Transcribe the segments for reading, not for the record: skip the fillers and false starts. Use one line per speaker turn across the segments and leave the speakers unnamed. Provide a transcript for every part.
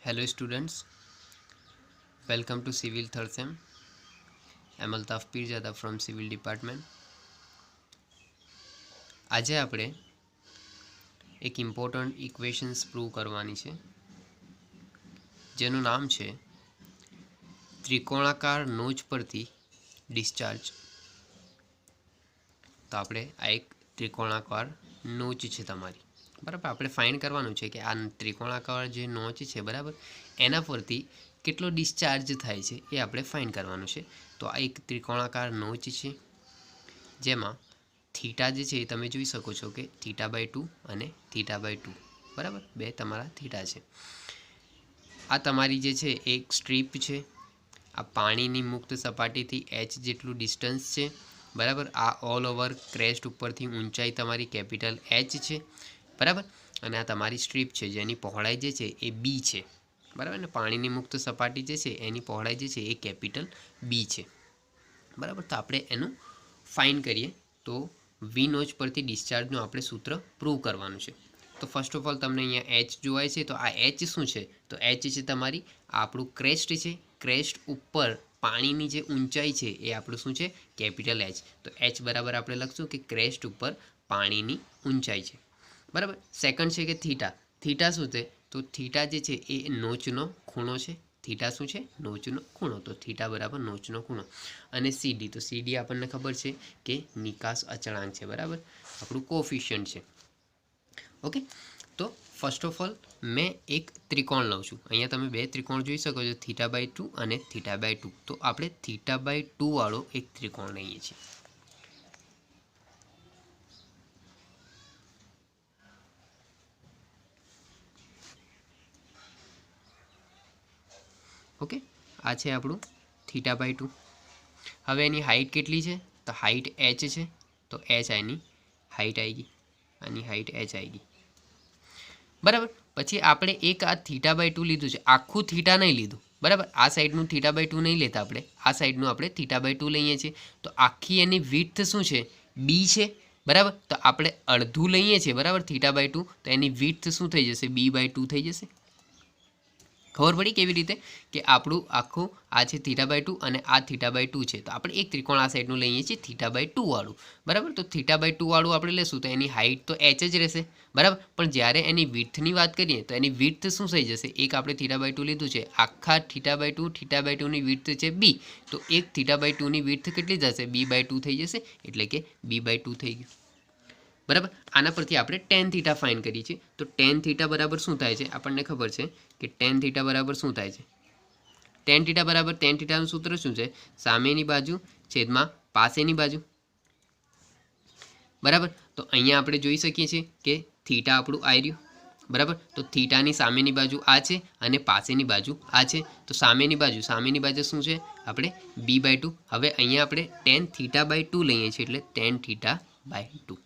Hello students, welcome to Civil Third Sem. I'm Altaf Pirzada from Civil Department. આજે આપણે એક important equations prove કરવાની છે જેનું નામ છે ત્રિકોણાકાર નોચ પરથી ડિસ્ચાર્જ. તો આપણે આ એક ત્રિકોણાકાર નોચ છે તમારી, બરાબર. આપણે ફાઇન્ડ કરવાનું છે કે આ ત્રિકોણાકાર જે નોચ છે, બરાબર, એના પરથી કેટલો ડિસ્ચાર્જ થાય છે એ આપણે ફાઇન્ડ કરવાનું છે. તો આ એક ત્રિકોણાકાર નોચ છે જેમાં થીટા જે છે એ તમે જોઈ શકો છો કે θ/2 અને θ/2, બરાબર, બે તમારા થીટા છે. આ તમારી જે છે એક સ્ટ્રીપ છે. આ પાણીની મુક્ત સપાટીથી h જેટલું ડિસ્ટન્સ છે, બરાબર. આ ઓલ ઓવર ક્રેસ્ટ ઉપરથી ઊંચાઈ તમારી કેપિટલ h છે, બરાબર. અને આ તમારી સ્ટ્રીપ છે જેની પહોળાઈ જે છે એ b છે, બરાબર. ને પાણીની મુક્ત સપાટી જે છે એની પહોળાઈ જે છે એ કેપિટલ b છે, બરાબર. તો આપણે એનું ફાઇન્ડ કરીએ. તો વી નોચ પરથી ડિસ્ચાર્જનું આપણે સૂત્ર પ્રૂવ કરવાનું છે. તો ફર્સ્ટ ઓફ ઓલ તમને અહીંયા એચ જોવાય છે. તો આ એચ શું છે? તો એચ છે તમારી આપણું ક્રેસ્ટ છે. ક્રેસ્ટ ઉપર પાણીની જે ઊંચાઈ છે એ આપણું શું છે? Capital H. તો એચ બરાબર આપણે લખશું કે ક્રેસ્ટ ઉપર પાણીની ઊંચાઈ છે, બરાબર. સેકન્ડ છે કે થીટા. થીટા શું છે? તો થીટા જે છે એ નોચનો ખૂણો છે. થીટા શું છે? નોચનો ખૂણો. તો થીટા બરાબર નોચનો ખૂણો. અને સીડી, તો સીડી આપણને ખબર છે કે નિકાસ અચળાંક છે, બરાબર, આપણું કોફિશિયન્ટ છે. ઓકે. તો ફર્સ્ટ ઓફ ઓલ મેં એક ત્રિકોણ લઉં છું. અહીંયા તમે બે ત્રિકોણ જોઈ શકો છો, θ/2 અને θ/2. તો આપણે θ/2 વાળો એક ત્રિકોણ લઈએ છીએ. ઓકે, આ છે આપણું θ/2. હવે એની હાઇટ કેટલી છે? તો હાઇટ h છે. તો h આની હાઇટ આવી ગઈ, આની હાઇટ h આવી ગઈ, બરાબર. પછી આપણે એક આ θ/2 લીધું છે, આખું થીટા નહીં લીધું, બરાબર. આ સાઈડનું θ/2 નહીં લેતા આપણે, આ સાઈડનું આપણે θ/2 લઈએ છીએ. તો આખી એની વિડ્થ શું છે? b છે, બરાબર. તો આપણે અડધું લઈએ છીએ, બરાબર, θ/2. તો એની વિડ્થ શું થઈ જશે? b/2 થઈ જશે. ખબર પડી કેવી રીતે? કે આપણું આખું આ છે θ/2 અને આ θ/2 છે. તો આપણે એક ત્રિકોણ આ સાઈડનું લઈએ છીએ θ/2 વાળું, બરાબર. તો θ/2 વાળું આપણે લેશું તો એની હાઇટ તો h જ રહેશે, બરાબર. પણ જ્યારે એની વિડ્થની વાત કરીએ તો એની વિડ્થ શું થઈ જશે? એક આપણે θ/2 લીધું છે, આખા θ/2ની વિડ્થ છે b. તો એક θ/2ની વિડ્થ કેટલી થશે? b/2 થઈ જશે, એટલે કે b/2 થઈ ગયું, બરાબર. આના પરથી આપણે tan θ ફાઇન્ડ કરીએ છીએ. તો tan θ બરાબર શું થાય છે? આપણને ખબર છે કે tan θ બરાબર શું થાય છે? tan θ બરાબર tan θનું સૂત્ર શું છે? સામેની બાજુ છેદમાં પાસેની બાજુ, બરાબર. તો અહીંયા આપણે જોઈ શકીએ છીએ કે થીટા આપણું આવી રહ્યું, બરાબર. તો થીટાની સામેની બાજુ આ છે અને પાસેની બાજુ આ છે. તો સામેની બાજુ શું છે? આપણે b/2. હવે અહીંયા આપણે tan θ/2 લઈએ છીએ, એટલે tan θ/2,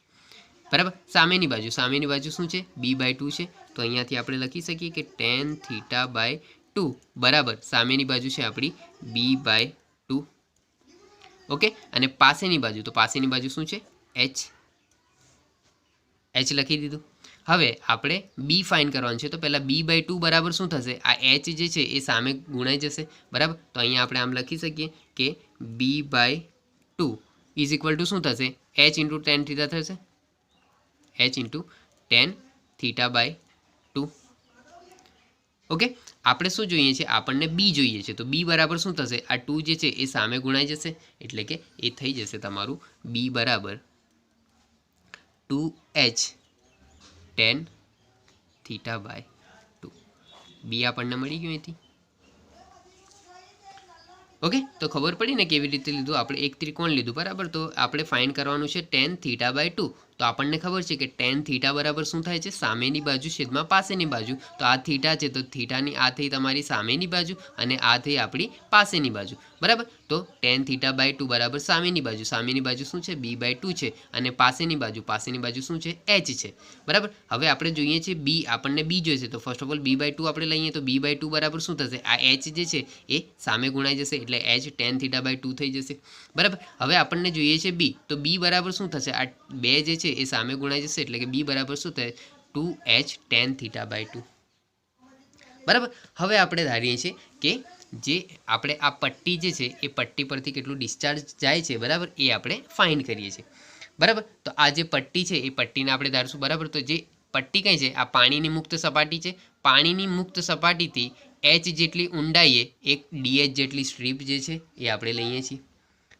બરાબર. સામેની બાજુ શું છે? b/2 છે. તો અહીંયાથી આપણે લખી શકીએ કે tan θ/2 બરાબર સામેની બાજુ છે આપણી b/2. ઓકે. અને પાસેની બાજુ શું છે? h લખી દીધું. હવે આપણે b ફાઇન્ડ કરવાનું છે. તો પહેલાં b/2 બરાબર શું થશે? આ h જે છે એ સામે ગુણાઈ જશે, બરાબર. તો અહીંયા આપણે આમ લખી શકીએ કે b/2 ઇઝ ઇક્વલ ટુ શું થશે? h ઇન્ટુ tan θ થશે, h ઇન્ટુ tan θ/2. ઓકે. આપણે શું જોઈએ છે? આપણને b જોઈએ છે. તો b બરાબર શું થશે? આ 2 જે છે એ સામે ગુણાઈ જશે, એટલે કે એ થઈ જશે તમારું b બરાબર 2h tan θ/2. b આપણને મળી ગયું અહીંથી. ઓકે. તો ખબર પડી ને કેવી રીતે લીધું? આપણે એક ત્રિકોણ લીધું, બરાબર. તો આપણે ફાઇન્ડ કરવાનું છે tan θ/2. તો આપણને ખબર છે કે tan θ બરાબર શું થાય છે? સામેની બાજુ છેદમાં પાસેની બાજુ. તો આ થીટા છે, તો થીટાની આ થઈ તમારી સામેની બાજુ અને આ થઈ આપણી પાસેની બાજુ, બરાબર. તો tan θ/2 બરાબર સામેની બાજુ શું છે? b/2 છે. અને પાસેની બાજુ શું છે? h છે, બરાબર. હવે આપણે જોઈએ છે b, આપણને b જોઈએ છે. તો ફર્સ્ટ ઓફ ઓલ b/2 આપણે લઈએ. તો b/2 બરાબર શું થશે? આ h જે છે એ સામે ગુણાઈ જશે, એટલે h tan θ/2 થઈ જશે, બરાબર. હવે આપણને જોઈએ છે b. તો b બરાબર શું થશે? આ 2 જે છે એ સામે ગુણાઈ જશે, એટલે કે b બરાબર શું થાય? 2h tan θ/2, બરાબર. હવે આપણે ધારીએ છીએ કે જે આપણે આ પટ્ટી જે છે એ પટ્ટી પરથી કેટલું ડિસ્ચાર્જ જાય છે, બરાબર, એ આપણે ફાઇન્ડ કરીએ છીએ. બરાબર. તો આ જે પટ્ટી છે એ પટ્ટીને આપણે ધારશું. બરાબર. તો જે પટ્ટી કઈ છે, આ પાણીની મુક્ત સપાટી છે. પાણીની મુક્ત સપાટીથી એચ જેટલી ઊંડાઈએ એક ડીએચ જેટલી સ્ટ્રીપ જે છે એ આપણે લઈએ છીએ.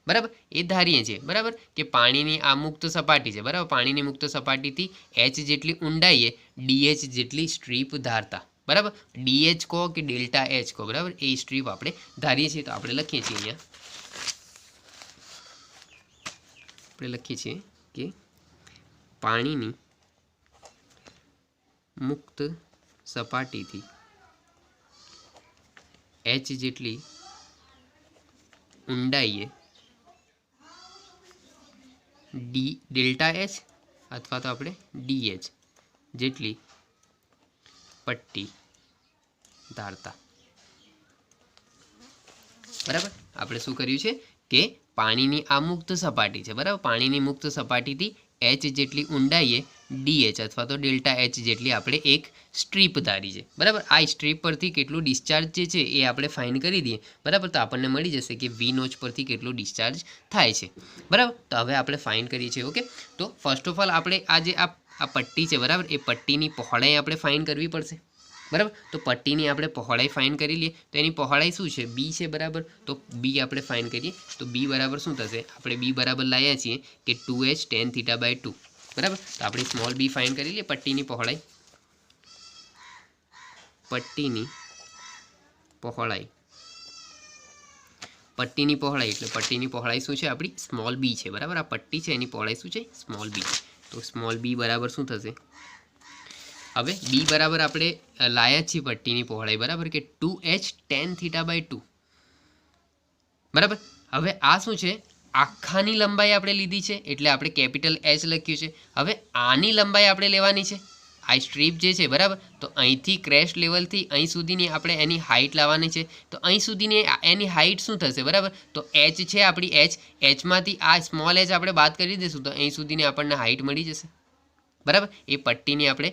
બરાબર. એ ધારીએ છીએ, બરાબર, કે પાણીની આ મુક્ત સપાટી છે. બરાબર. પાણીની મુક્ત સપાટીથી એચ જેટલી ઊંડાઈએ ડીએચ જેટલી સ્ટ્રીપ ધારતા. બરાબર. ડીએચ કહો કે ડેલ્ટા એચ કહો, બરાબર, એ સ્ટ્રીપ આપણે ધારીએ છીએ. તો આપણે લખીએ છીએ અહીંયા, આપણે લખીએ છીએ કે પાણીની મુક્ત સપાટીથી એચ જેટલી ઊંડાઈએ ડેલ્ટા એચ અથવા તો આપણે ડીએચ જેટલી પટ્ટી ધારતા. બરાબર. આપણે શું કર્યું છે કે પાણીની આ મુક્ત સપાટી છે. બરાબર. પાણીની મુક્ત સપાટીથી એચ જેટલી ઊંડાઈએ ડીએચ અથવા તો ડેલ્ટા એચ જેટલી આપણે એક સ્ટ્રીપ ધારી છે. બરાબર. આ સ્ટ્રીપ પરથી કેટલું ડિસ્ચાર્જ જે છે એ આપણે ફાઇન્ડ કરી દઈએ. બરાબર. તો આપણને મળી જશે કે વી નોચ પરથી કેટલું ડિસ્ચાર્જ થાય છે. બરાબર. તો હવે આપણે ફાઇન્ડ કરીએ છીએ. ઓકે. તો ફર્સ્ટ ઓફ ઓલ આપણે આ જે આ પટ્ટી છે, બરાબર, એ પટ્ટીની પહોળાઈ આપણે ફાઇન્ડ કરવી પડશે. બરાબર. તો પટ્ટીની આપણે પહોળાઈ ફાઇન્ડ કરી લઈએ. તો એની પહોળાઈ શું છે? બી છે. બરાબર. તો બી આપણે ફાઇન્ડ કરીએ. તો બી બરાબર શું થશે? આપણે બી બરાબર લાવ્યા છીએ કે 2h tan θ/2. બરાબર. તો આપણે સ્મોલ બી ફાઇન્ડ કરી લઈએ. પટ્ટીની પહોળાઈ એટલે પટ્ટીની પહોળાઈ શું છે આપણી? સ્મોલ બી છે. બરાબર. આ પટ્ટી છે એની પહોળાઈ શું છે? Small B. તો સ્મોલ બી બરાબર શું થશે? હવે બી બરાબર આપણે લાયા છીએ પટ્ટીની પહોળાઈ, બરાબર, કે 2h tan θ/2. બરાબર. હવે આ શું છે? આખાની લંબાઈ આપણે લીધી છે એટલે આપણે કેપિટલ એચ લખ્યું છે. હવે આની લંબાઈ આપણે લેવાની છે, આ સ્ટ્રીપ જે છે. બરાબર. તો અહીંથી ક્રેશ લેવલથી અહીં સુધીની આપણે એની હાઇટ લાવવાની છે. તો અહીં સુધીની એની હાઇટ શું થશે? બરાબર. તો એચ છે આપણી એચમાંથી આ સ્મોલ એચ આપણે બાદ કરી દઈશું તો અહીં સુધીની આપણને હાઇટ મળી જશે. બરાબર. એ પટ્ટીની આપણે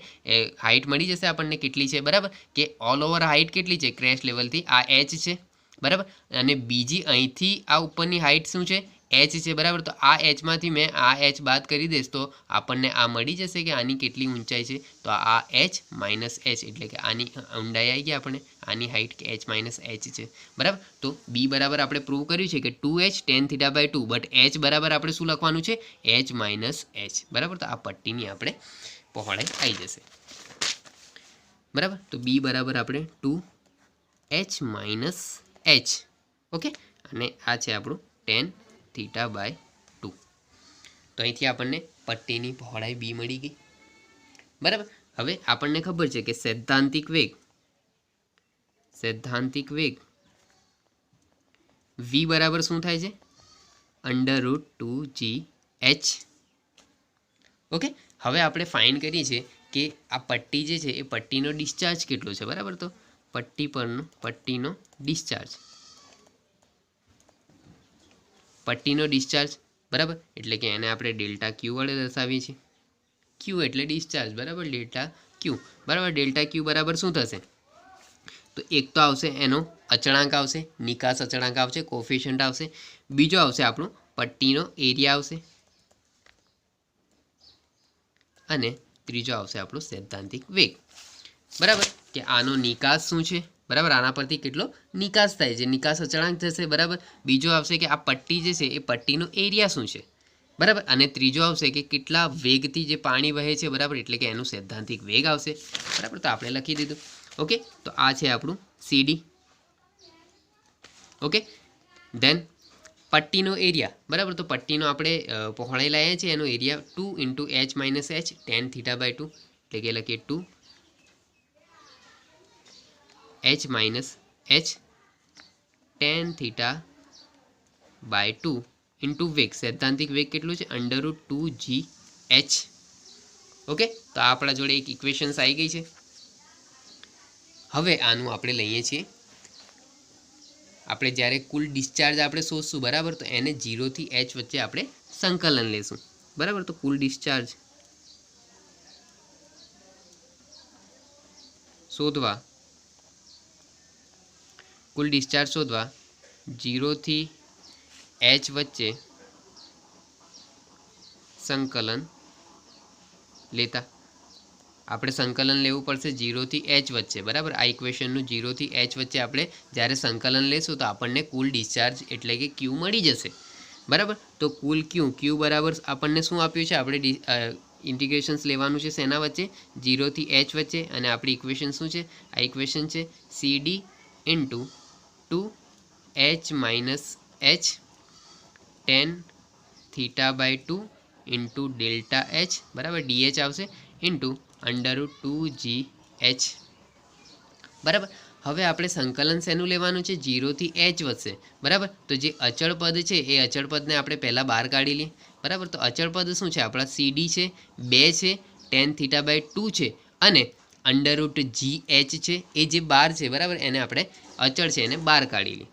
હાઇટ મળી જશે આપણને. કેટલી છે? બરાબર. કે ઓલ ઓવર હાઇટ કેટલી છે ક્રેશ લેવલથી? આ એચ છે. બરાબર. અને બીજી અહીંથી આ ઉપરની હાઇટ શું છે? એચ છે. બરાબર. તો આ એચમાંથી મેં આ એચ બાદ કરી દઈશ તો આપણને આ મળી જશે કે આની કેટલી ઊંચાઈ છે. તો આ એચ માઇનસ એચ એટલે કે આની ઊંડાઈ આવી ગઈ આપણને. આની હાઇટ કે એચ માઇનસ એચ છે. બરાબર. તો બી બરાબર આપણે પ્રૂવ કર્યું છે કે 2h tan θ/2. બટ એચ બરાબર આપણે શું લખવાનું છે? H minus H. બરાબર. તો આ પટ્ટીની આપણે પહોળાઈ આવી જશે. બરાબર. તો બી બરાબર આપણે 2h માઇનસ એચ. ઓકે. અને આ છે આપણું tan θ/2. તો અહીંથી આપણને પટ્ટીની પહોળાઈ બી મળી ગઈ. બરાબર. હવે આપણને ખબર છે કે સૈદ્ધાંતિક વેગ વી બરાબર શું થાય છે? √2gh. ઓકે. હવે આપણે ફાઇન્ડ કરીએ છીએ કે આ પટ્ટી જે છે એ પટ્ટીનો ડિસ્ચાર્જ કેટલો છે. બરાબર. તો પટ્ટીનો ડિસ્ચાર્જ, બરાબર, એટલે કે એને આપણે ડેલ્ટા ક્યુ વડે દર્શાવીએ છીએ. ક્યુ એટલે ડિસ્ચાર્જ. બરાબર. Delta Q. બરાબર. ડેલ્ટા ક્યુ બરાબર શું થશે? તો એક તો આવશે એનો અચળાંક આવશે, નિકાસ અચળાંક આવશે, કોફિશિયન્ટ આવશે. બીજો આવશે આપણો પટ્ટીનો એરિયા આવશે. અને ત્રીજો આવશે આપણો સૈદ્ધાંતિક વેગ. બરાબર. કે આનો નિકાસ શું છે? બરાબર. આના પરથી કેટલો નિકાસ થાય છે, નિકાસ અચળાંક થશે. બરાબર. બીજો આવશે કે આ પટ્ટી જે છે એ પટ્ટીનો એરિયા શું છે. બરાબર. અને ત્રીજો આવશે કે કેટલા વેગથી જે પાણી વહે છે. બરાબર. એટલે કે એનું સૈદ્ધાંતિક વેગ આવશે. બરાબર. તો આપણે લખી દીધું. ઓકે. તો આ છે આપણું સીડી. ઓકે. ધેન પટ્ટીનો એરિયા. બરાબર. તો પટ્ટીનો આપણે પહોળાઈ લાવીએ છીએ, એનો area 2 × h minus h tan θ/2 એટલે કે લખીએ 2h minus h tan θ/2 into વેગ. સૈદ્ધાંતિક વેગ કેટલું છે? √2gh. ઓકે. તો આપણા જોડે એક ઇક્વેશન્સ આવી ગઈ છે. હવે આનું આપણે લઈએ છીએ, આપણે જ્યારે કુલ ડિસ્ચાર્જ આપણે શોધશું. બરાબર. તો એને 0 થી h વચ્ચે આપણે સંકલન લેશું. બરાબર. તો કુલ ડિસ્ચાર્જ શોધવા કુલ ડિસ્ચાર્જ શોધવા 0 થી h વચ્ચે સંકલન લેતા આપણે સંકલન લેવું પડશે 0 થી h વચ્ચે, બરાબર। આ ઇક્વેશનનું 0 થી h વચ્ચે આપણે જ્યારે સંકલન લેશું તો આપણને કુલ ડિસ્ચાર્જ એટલે કે ક્યુ મળી જશે, બરાબર। તો કુલ ક્યુ બરાબર આપણને શું આપ્યું છે, આપણે ઇન્ટિગ્રેશન્સ લેવાનું છે શેના વચ્ચે, 0 થી h વચ્ચે, અને આપણી ઇક્વેશન શું છે, આ ઇક્વેશન છે CD into 2h minus h tan θ/2 into delta h, બરાબર, DH આવશે ઇન્ટુ √2gh, બરાબર। હવે આપણે સંકલન શેનું લેવાનું છે, 0 થી h વચ્ચે, બરાબર। તો જે અચળ પદ છે એ અચળ પદને આપણે પહેલાં બહાર કાઢી લઈએ, બરાબર। તો અચળ પદ શું છે, આપણા CD છે 2 છે, tan θ/2 છે, અને √gh છે એ જે બહાર છે, બરાબર, એને આપણે અચળ છે એને બહાર કાઢી લઈએ।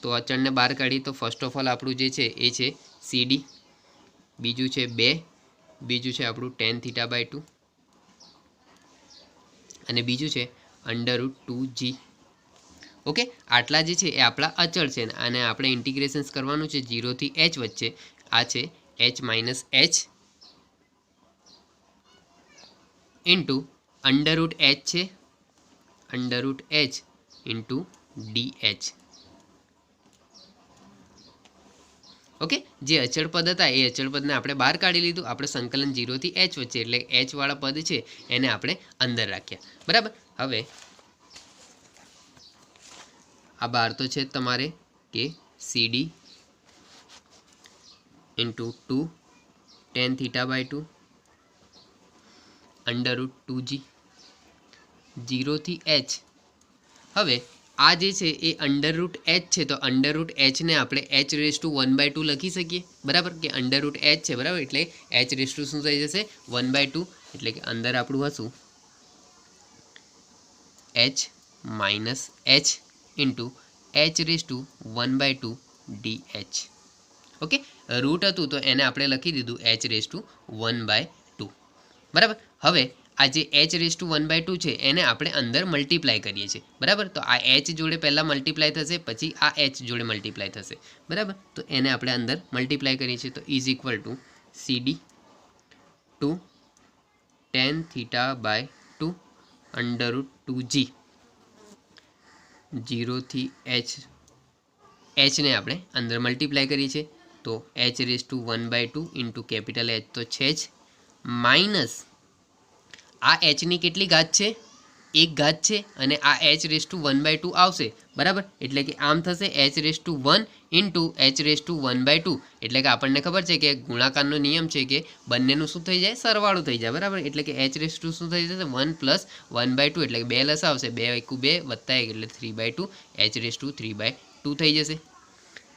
તો અચળને બહાર કાઢી તો ફર્સ્ટ ઓફ ઓલ આપણું જે છે એ છે CD, બીજું છે 2, બીજું છે આપણું tan θ/2, અને બીજું છે √2g, ઓકે। આટલા જે છે એ આપણા અચળ છે અને આપણે ઇન્ટિગ્રેશન્સ કરવાનું છે 0 થી h વચ્ચે, આ છે h minus h into √h છે, √h ઇન્ટુ dh, ઓકે। જે અચળ પદ હતા એ અચળ પદને આપણે બહાર કાઢી લીધું, આપણે સંકલન 0 થી h વચ્ચે એટલે h વાળા પદ છે એને આપણે અંદર રાખ્યા, બરાબર। હવે આ બહાર તો છે તમારે કે CD ઇન્ટુ 2 tan θ/2 √2g 0 થી h। હવે આ જે છે એ √h છે, તો √h ને આપણે h⁻² લખી શકીએ, બરાબર, કે √h છે, બરાબર, એટલે h શું થઈ જશે 1/2, એટલે કે અંદર આપણું હશું h minus h into h⁻² dh, okay. Root હતું તો એને આપણે લખી દીધું h⁻², બરાબર। હવે આ જે h⁻² છે એને આપણે અંદર મલ્ટીપ્લાય કરીએ છીએ, બરાબર। તો આ h જોડે પહેલાં મલ્ટીપ્લાય થશે, પછી આ h જોડે મલ્ટીપ્લાય થશે, બરાબર। તો એને આપણે અંદર મલ્ટીપ્લાય કરીએ છીએ, તો is equal to CD 2 tan θ/2 √2g 0 થી h ને આપણે અંદર મલ્ટીપ્લાય કરીએ છીએ, તો h⁻² ઇન્ટુ કેપિટલ H તો છે જ, માઇનસ આ hની કેટલી ઘાત છે, 1 ઘાત છે, અને આ h⁻² આવશે, બરાબર, એટલે કે આમ થશે h⁻1 ઇન્ટુ h⁻², એટલે કે આપણને ખબર છે કે ગુણાકારનો નિયમ છે કે બંનેનું શું થઈ જાય, સરવાળો થઈ જાય, બરાબર, એટલે કે h⁻² શું થઈ જશે 1 + 1/2, એટલે કે 2 લસા આવશે, 2 × 2 વત્તા 1 એટલે 3/2, h⁻3/2 થઈ જશે,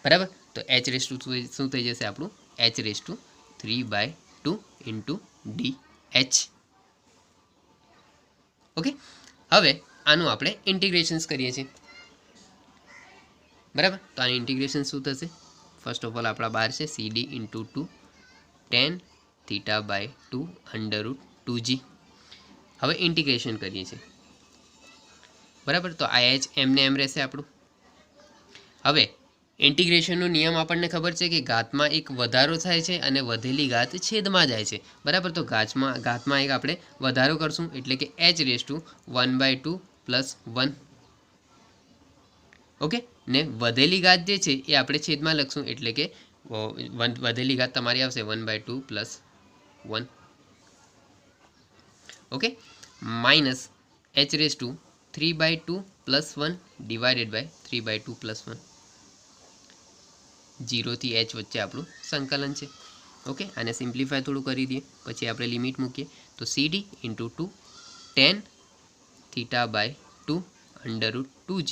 બરાબર। તો h⁻² શું થઈ જશે આપણું h⁻3/2 ઇન્ટુ dh, ઓકે। હવે આનું આપણે ઇન્ટિગ્રેશન્સ કરીએ છીએ, બરાબર। તો આનું ઇન્ટિગ્રેશન શું થશે, ફર્સ્ટ ઓફ ઓલ આપણા બહાર છે CD ઇન્ટુ 2 tan θ/2 √2g, હવે ઇન્ટિગ્રેશન કરીએ છીએ, બરાબર। તો આ h એમને એમ રહેશે આપણું। હવે ઇન્ટિગ્રેશનનો નિયમ આપણને ખબર છે કે ઘાતમાં એક વધારો થાય છે અને વધેલી ઘાત છેદમાં જાય છે, બરાબર। તો ઘાતમાં એક આપણે વધારો કરશું એટલે કે h⁻1/2 + 1, ઓકે। ને વધેલી ઘાત જે છે એ આપણે છેદમાં લખશું એટલે કે વધેલી ઘાત તમારી આવશે 1/2 + 1, okay, minus h⁻3/2 + 1 divided by 3/2 + 1, 0 થી h વચ્ચે આપણું સંકલન છે, ઓકે। આને સિમ્પ્લિફાય થોડું કરી દઈએ, પછી આપણે લિમિટ મૂકીએ, તો CD into 2 tan θ/2 √2g,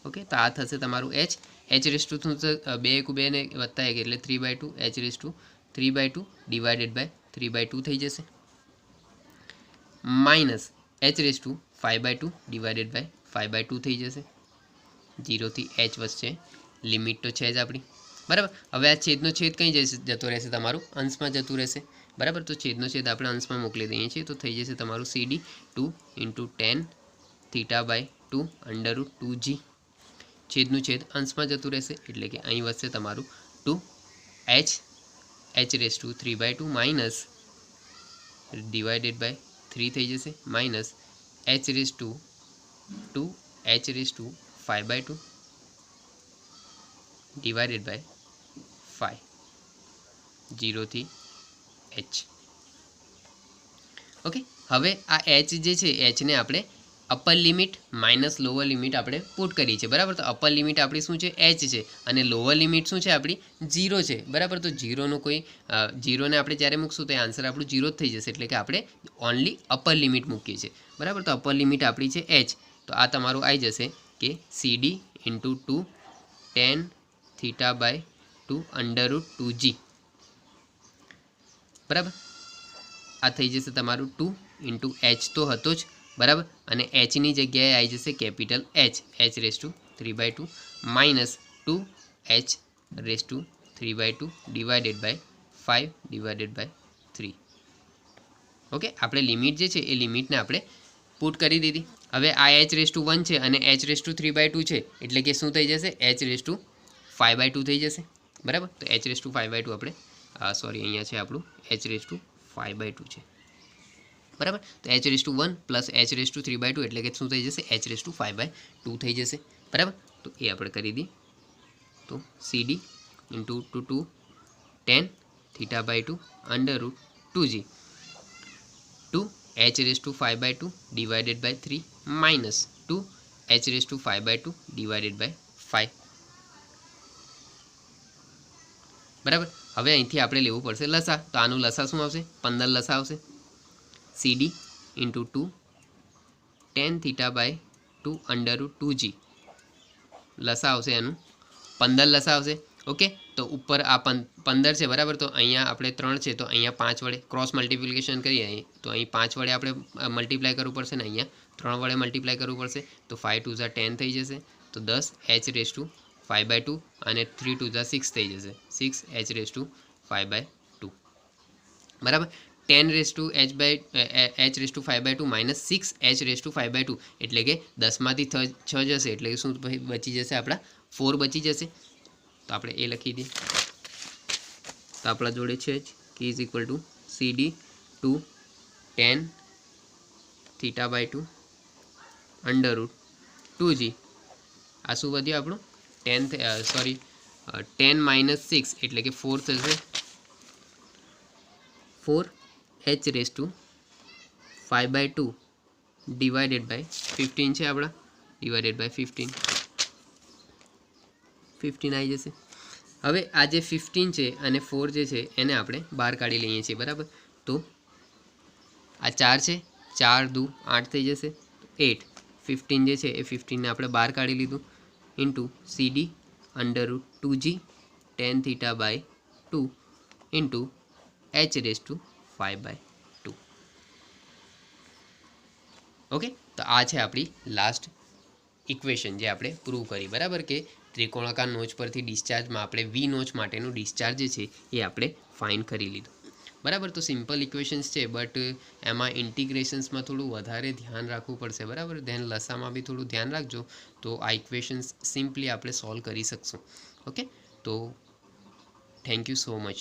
okay. તો આ થશે તમારું h⁻2 2 × 2 ને વત્તા 1 એટલે 3/2, h⁻3/2 ડિવાઇડેડ બાય 3/2 થઈ જશે, માઇનસ h⁻5/2 ડિવાઇડેડ બાય 5/2 થઈ જશે, 0 થી h વચ્ચે લિમિટ તો છે જ આપણી, બરાબર। હવે આ છેદનો છેદ કઈ જતો રહેશે, તમારું અંશમાં જતું રહેશે, બરાબર। તો છેદનો છેદ આપણે અંશમાં મોકલી દઈએ છીએ, તો થઈ જશે તમારું CD 2 ઇન્ટુ tan θ/2 √2g, છેદનું છેદ અંશમાં જતું રહેશે એટલે કે અહીં વધશે તમારું 2h h^3/2 minus divided by 3 થઈ જશે માઇનસ h^2h^5/2 ડિવાઇડેડ બાય 5 0 થી h. ઓકે, હવે આ h જે છે hને આપણે upper limit minus lower limit આપણે પુટ કરીએ છીએ બરાબર. તો અપર લિમિટ આપણી શું છે h છે અને લોઅર લિમિટ શું છે આપણી 0 છે બરાબર. તો ઝીરોનો કોઈ ઝીરોને આપણે જ્યારે મૂકશું તો આન્સર આપણું 0 જ થઈ જશે એટલે કે આપણે ઓનલી અપર લિમિટ મૂકીએ છીએ બરાબર. તો અપર લિમિટ આપણી છે h. તો આ તમારું આવી જશે કે CD ઇન્ટુ 2 tan θ/2 √2g બરાબર. આ થઈ જશે તમારું 2 ઇન્ટુ h તો હતો જ બરાબર, અને hની જગ્યાએ આવી જશે capital h h^3/2 minus 2h^3/2 divided by 5 divided by 3. Okay, આપણે લિમિટ જે છે એ લિમિટને આપણે પુટ કરી દીધી. હવે આ h^1 છે અને h^3/2 છે એટલે કે શું થઈ જશે h^5/2 થઈ જશે બરાબર. તો h^5/2 આપણે સોરી અહીંયા છે આપણું h^5/2 છે બરાબર. તો h^1 પ્લસ h^3/2 એટલે કે શું થઈ જશે h^5/2 થઈ જશે બરાબર. તો એ આપણે કરી દઈએ. તો CD into 2 tan θ/2 √2g 2h^5/2 divided by 3 minus 2h^5/2 divided by 5 બરાબર. હવે અહીંથી આપણે લેવું પડશે લસા. તો આનું લસા શું આવશે 15 લસા આવશે. CD ઇન્ટુ 2 tan θ/2 √2g લસા આવશે એનું 15 લસા આવશે. ઓકે, તો ઉપર આ 15 છે બરાબર. તો અહીંયા આપણે 3 છે તો અહીંયા 5 વડે ક્રોસ મલ્ટિપ્લિકેશન કરીએ તો અહીં 5 વડે આપણે મલ્ટીપ્લાય કરવું પડશે ને અહીંયા 3 વડે મલ્ટીપ્લાય કરવું પડશે. તો 5 2 10 થઈ જશે. તો 10h^5/2 અને 3 2 6 થઈ જશે 6h^5/2 બરાબર. 10h^5/2 માઇનસ 6h^5/2 એટલે કે 10માંથી 6 જશે એટલે શું બચી જશે આપણા 4 બચી જશે. તો આપણે એ લખી દઈએ. તો આપણા જોડે છે જ કે is equal to CD 2 tan θ/2 √2g. આ શું વધ્યું આપણું 10 માઇનસ 6 એટલે કે 4 થશે 4h^5/2 ડિવાઇડેડ બાય 15 છે આપણા ડિવાઇડેડ બાય 15 આવી જશે. હવે આ જે 15 છે અને 4 જે છે એને આપણે બહાર કાઢી લઈએ છીએ બરાબર. તો આ 4 છે 4 2 8 થઈ જશે 8 15 જે છે એ 15ને આપણે બહાર કાઢી લીધું into CD √2g tan θ/2 into h^5/2. Okay, તો આ છે આપણી લાસ્ટ ઇક્વેશન જે આપણે પ્રૂવ કરી બરાબર કે ત્રિકોણાકાર નોચ પરથી ડિસ્ચાર્જમાં આપણે વી નોચ માટેનું ડિસ્ચાર્જ જે છે એ આપણે ફાઇન કરી લીધું બરાબર. તો સિમ્પલ ઇક્વેશન્સ છે બટ એમાં ઇન્ટિગ્રેશન્સમાં થોડું વધારે ધ્યાન રાખવું પડશે બરાબર. ધેન લસામાં બી થોડું ધ્યાન રાખજો તો આ ઇક્વેશન્સ સિમ્પલી આપણે સોલ્વ કરી શકશું. ઓકે, તો થેન્ક યુ સો મચ.